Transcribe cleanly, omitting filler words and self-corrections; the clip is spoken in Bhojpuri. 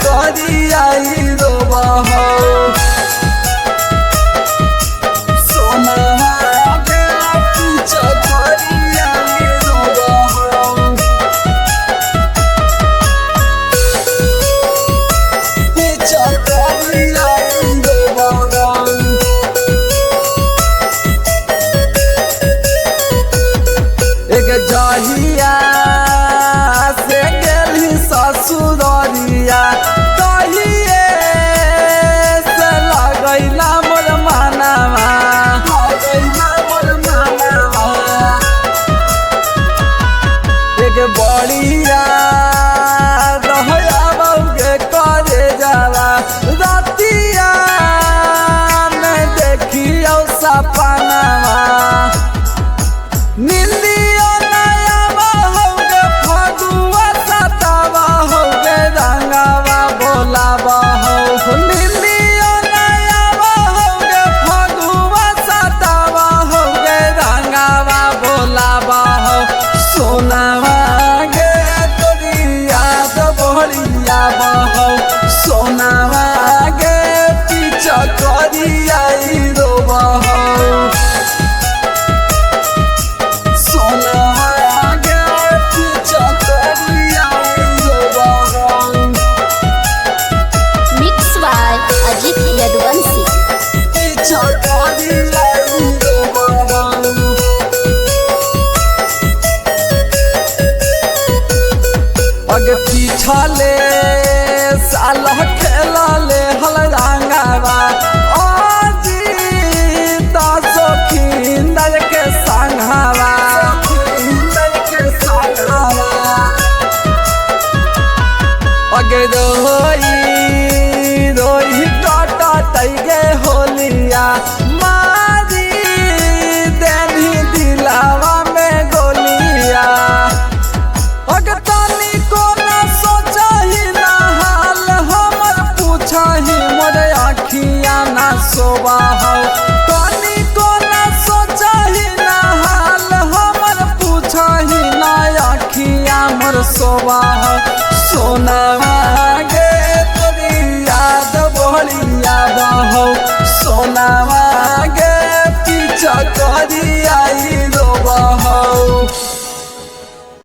करिया रोबा हो सोनावा के पीछा करिया रोबा हो पीछा करिया रोबा हो एक जहिया से गेली ससुरिया तहिए से लगैला मोर मानवा एक बड़िया रहया बउके करे जाला रतिया में देखियो सपनावा निंदियो नया होगे फगुआ सतावा होगे रंगावा बोलावा हो निंदियो नया होगे फगुआ सतावा होगे रंगावा बोलावा हो सोनावा गे तोरी याद बढ़िया हो सोनावा गे पीछा करिया रोबा हो Mix by Ajit Yadwansi. अगे पीछले साल खेला ले हल रंगावा खिंदर के संघावा अगे रोई रोई काटा तैगे होलिया मारी देनी दिलावा में गोलिया अगे तनी को ना सोचा ही ना हाल हमर पूछा ही मोर आखिया ना सोबा हो तनी को ना सोचा ही ना हाल हमर पूछा ही ना आखिया मोर सोबा हो सोनावा गे तोरी याद बढ़िया हो सोनावा गे पीछा करिया रोबा हो।